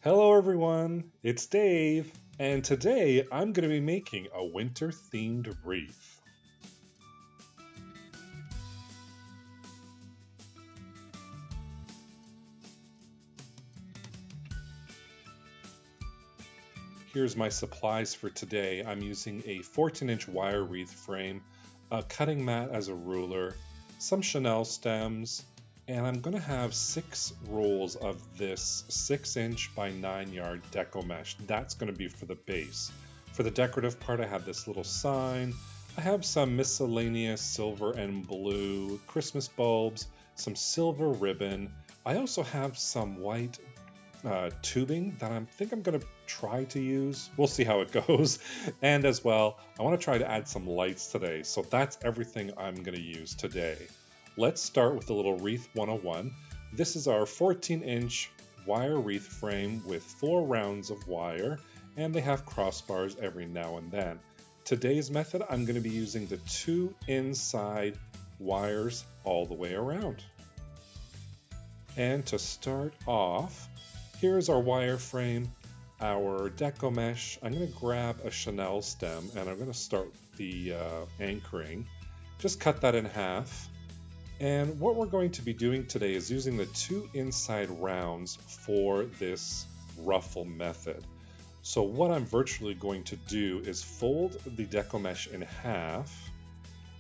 Hello everyone, it's Dave, and today I'm going to be making a winter-themed wreath. Here's my supplies for today. I'm using a 14-inch wire wreath frame, a cutting mat as a ruler, some chenille stems, and I'm going to have 6 rolls of this 6-inch by 9-yard deco mesh. That's going to be for the base. For the decorative part, I have this little sign. I have some miscellaneous silver and blue Christmas bulbs, some silver ribbon. I also have some white tubing that I think I'm going to try to use. We'll see how it goes. And as well, I want to try to add some lights today. So that's everything I'm going to use today. Let's start with the little Wreath 101. This is our 14-inch wire wreath frame with 4 rounds of wire, and they have crossbars every now and then. Today's method, I'm going to be using the 2 inside wires all the way around. And to start off, here's our wire frame, our deco mesh. I'm going to grab a chenille stem and I'm going to start the anchoring. Just cut that in half. And what we're going to be doing today is using the 2 inside rounds for this ruffle method. So what I'm virtually going to do is fold the deco mesh in half,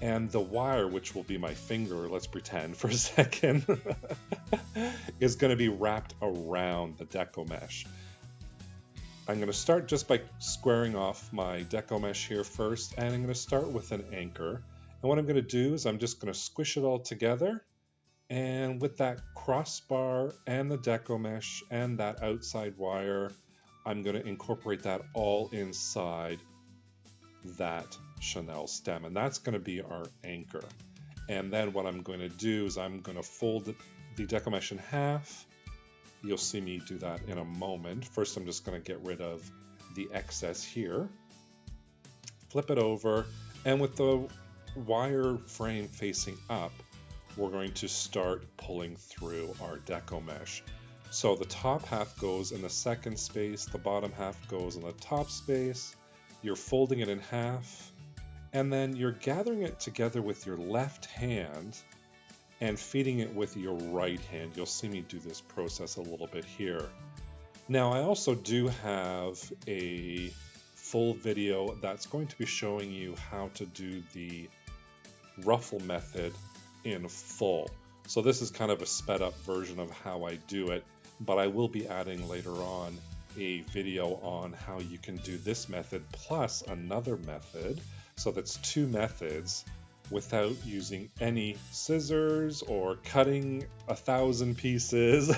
and the wire, which will be my finger, let's pretend for a second, is going to be wrapped around the deco mesh. I'm going to start just by squaring off my deco mesh here first, and I'm going to start with an anchor. And what I'm going to do is I'm just going to squish it all together, and with that crossbar and the deco mesh and that outside wire, I'm going to incorporate that all inside that chenille stem, and that's going to be our anchor. And then what I'm going to do is I'm going to fold the deco mesh in half. You'll see me do that in a moment. First, I'm just going to get rid of the excess here, flip it over, and with the wire frame facing up, we're going to start pulling through our deco mesh. So the top half goes in the second space, the bottom half goes in the top space. You're folding it in half, and then you're gathering it together with your left hand and feeding it with your right hand. You'll see me do this process a little bit here. Now I also do have a full video that's going to be showing you how to do the ruffle method in full. So this is kind of a sped up version of how I do it, but I will be adding later on a video on how you can do this method plus another method. So that's 2 methods without using any scissors or cutting 1,000 pieces.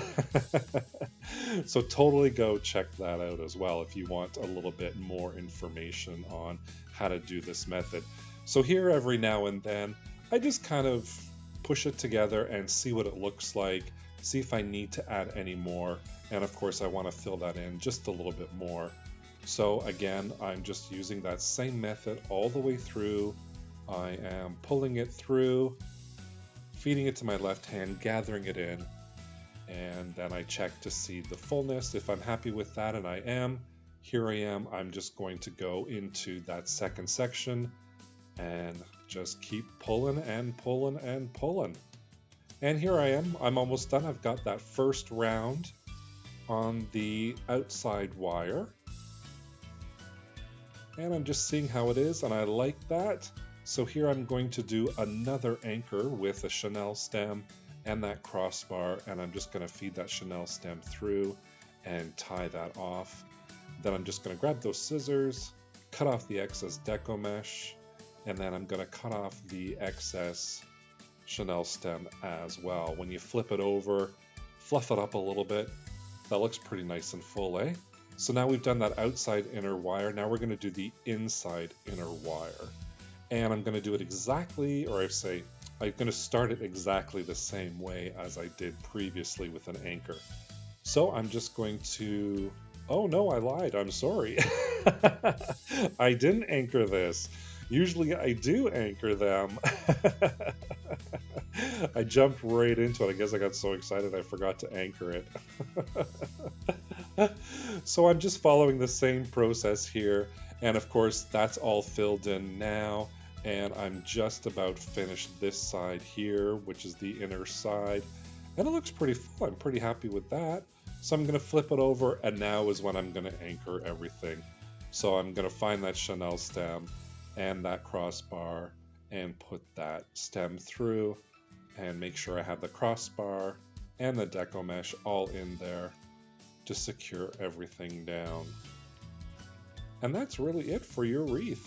So totally go check that out as well if you want a little bit more information on how to do this method. So here every now and then I just kind of push it together and see what it looks like, see if I need to add any more, and of course I want to fill that in just a little bit more. So again, I'm just using that same method all the way through. I am pulling it through, feeding it to my left hand, gathering it in, and then I check to see the fullness. If I'm happy with that, and I am, here I am, I'm just going to go into that second section and just keep pulling and pulling and pulling. And here I am, I'm almost done. I've got that first round on the outside wire. And I'm just seeing how it is, and I like that. So here I'm going to do another anchor with a chenille stem and that crossbar, and I'm just going to feed that chenille stem through and tie that off. Then I'm just going to grab those scissors, cut off the excess deco mesh, and then I'm going to cut off the excess chenille stem as well. When you flip it over, fluff it up a little bit. That looks pretty nice and full, eh? So now we've done that outside inner wire. Now we're going to do the inside inner wire. And I'm going to do it exactly, or I'm going to start it exactly the same way as I did previously with an anchor. So I'm just going to, oh no, I lied, I'm sorry. I didn't anchor this. Usually I do anchor them. I jumped right into it. I guess I got so excited I forgot to anchor it. So I'm just following the same process here. And of course, that's all filled in now. And I'm just about finished this side here, which is the inner side. And it looks pretty full. I'm pretty happy with that. So I'm going to flip it over, and now is when I'm going to anchor everything. So I'm going to find that Chanel stem and that crossbar and put that stem through and make sure I have the crossbar and the deco mesh all in there to secure everything down. And that's really it for your wreath.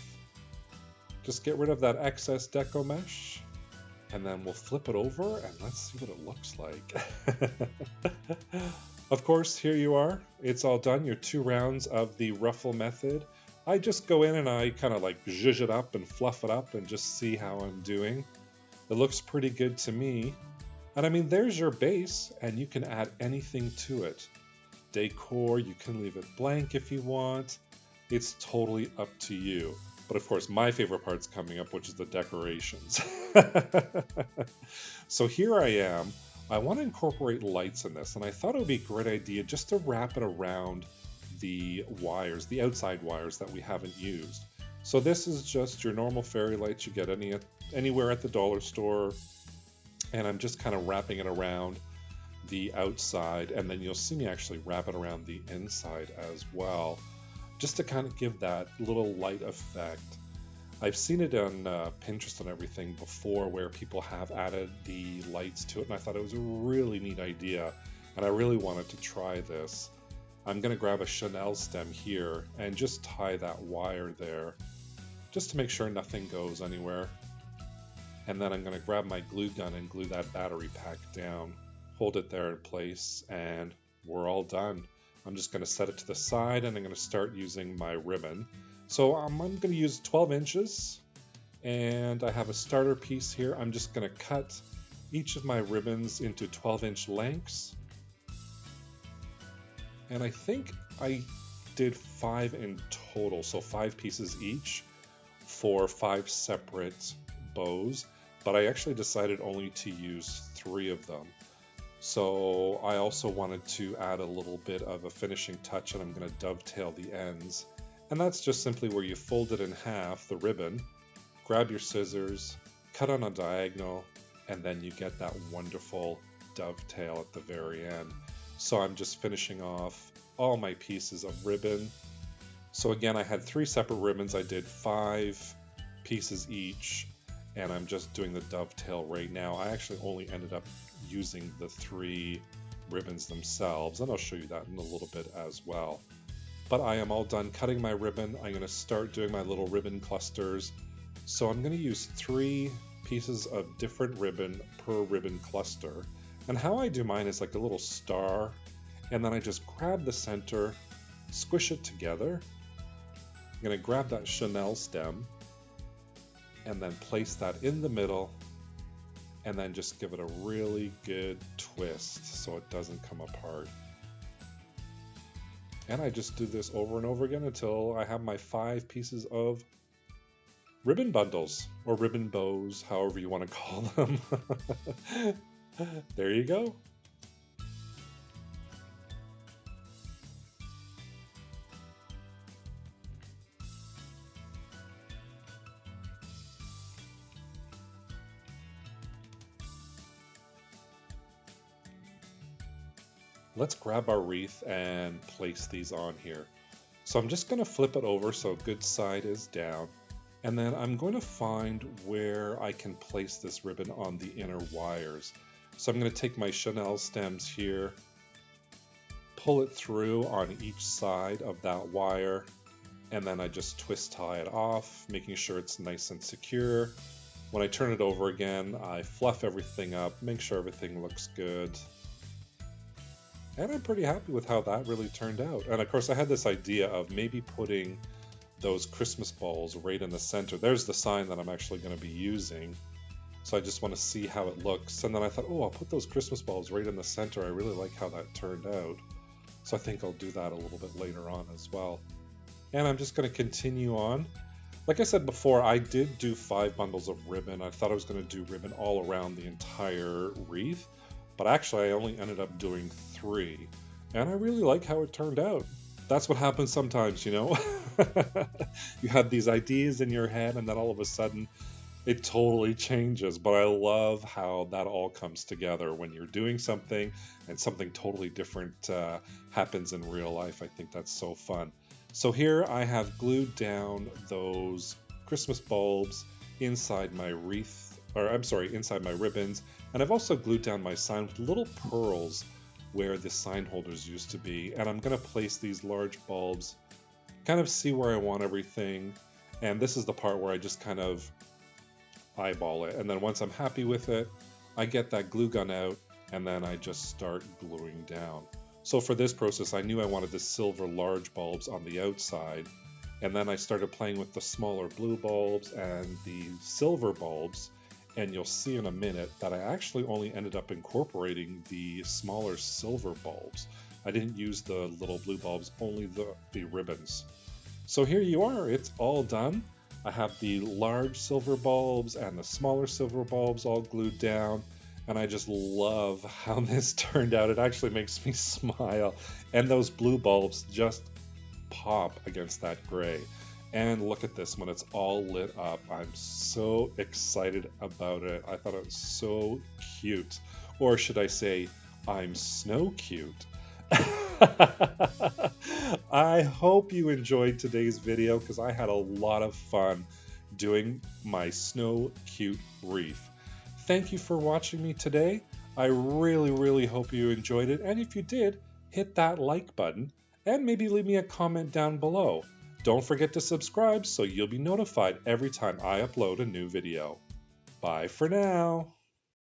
Just get rid of that excess deco mesh, and then we'll flip it over and let's see what it looks like. Of course, here you are. It's all done, your 2 rounds of the ruffle method. I just go in and I kind of like zhuzh it up and fluff it up and just see how I'm doing. It looks pretty good to me. And I mean, there's your base, and you can add anything to it. Decor, you can leave it blank if you want. It's totally up to you. But of course, my favorite part's coming up, which is the decorations. So here I am. I want to incorporate lights in this, and I thought it would be a great idea just to wrap it around the wires, the outside wires that we haven't used. So this is just your normal fairy lights you get anywhere at the dollar store, and I'm just kind of wrapping it around the outside, and then you'll see me actually wrap it around the inside as well, just to kind of give that little light effect. I've seen it on Pinterest and everything before where people have added the lights to it, and I thought it was a really neat idea, and I really wanted to try this. I'm going to grab a Chanel stem here and just tie that wire there, just to make sure nothing goes anywhere. And then I'm going to grab my glue gun and glue that battery pack down, hold it there in place, and we're all done. I'm just going to set it to the side, and I'm going to start using my ribbon. So I'm going to use 12 inches, and I have a starter piece here. I'm just going to cut each of my ribbons into 12-inch lengths. And I think I did 5 in total, so 5 pieces each for 5 separate bows, but I actually decided only to use 3 of them. So I also wanted to add a little bit of a finishing touch, and I'm going to dovetail the ends. And that's just simply where you fold it in half, the ribbon, grab your scissors, cut on a diagonal, and then you get that wonderful dovetail at the very end. So I'm just finishing off all my pieces of ribbon. So again, I had 3 separate ribbons. I did 5 pieces each, and I'm just doing the dovetail right now. I actually only ended up using the 3 ribbons themselves, and I'll show you that in a little bit as well. But I am all done cutting my ribbon. I'm going to start doing my little ribbon clusters. So I'm going to use 3 pieces of different ribbon per ribbon cluster. And how I do mine is like a little star, and then I just grab the center, squish it together. I'm going to grab that Chanel stem and then place that in the middle, and then just give it a really good twist so it doesn't come apart. And I just do this over and over again until I have my 5 pieces of ribbon bundles, or ribbon bows, however you want to call them. There you go. Let's grab our wreath and place these on here. So I'm just going to flip it over so good side is down, and then I'm going to find where I can place this ribbon on the inner wires. So I'm going to take my Chanel stems here, pull it through on each side of that wire, and then I just twist tie it off, making sure it's nice and secure. When I turn it over again, I fluff everything up, make sure everything looks good. And I'm pretty happy with how that really turned out. And of course I had this idea of maybe putting those Christmas balls right in the center. There's the sign that I'm actually going to be using. So I just want to see how it looks. And then I thought, oh, I'll put those Christmas balls right in the center. I really like how that turned out. So I think I'll do that a little bit later on as well. And I'm just going to continue on. Like I said before, I did do 5 bundles of ribbon. I thought I was going to do ribbon all around the entire wreath. But actually, I only ended up doing 3, and I really like how it turned out. That's what happens sometimes, you know? You have these ideas in your head, and then all of a sudden it totally changes. But I love how that all comes together when you're doing something and something totally different happens in real life. I think that's so fun. So here I have glued down those Christmas bulbs inside my wreath, or I'm sorry, inside my ribbons. And I've also glued down my sign with little pearls where the sign holders used to be. And I'm going to place these large bulbs, kind of see where I want everything. And this is the part where I just kind of eyeball it. And then once I'm happy with it, I get that glue gun out and then I just start gluing down. So for this process, I knew I wanted the silver large bulbs on the outside. And then I started playing with the smaller blue bulbs and the silver bulbs. And you'll see in a minute that I actually only ended up incorporating the smaller silver bulbs. I didn't use the little blue bulbs, only the ribbons. So here you are, it's all done. I have the large silver bulbs and the smaller silver bulbs all glued down, and I just love how this turned out. It actually makes me smile, and those blue bulbs just pop against that gray. And look at this when it's all lit up. I'm so excited about it. I thought it was so cute. Or should I say, I'm snow cute. I hope you enjoyed today's video because I had a lot of fun doing my snow cute wreath. Thank you for watching me today. I really hope you enjoyed it. And if you did, hit that like button and maybe leave me a comment down below. Don't forget to subscribe so you'll be notified every time I upload a new video. Bye for now.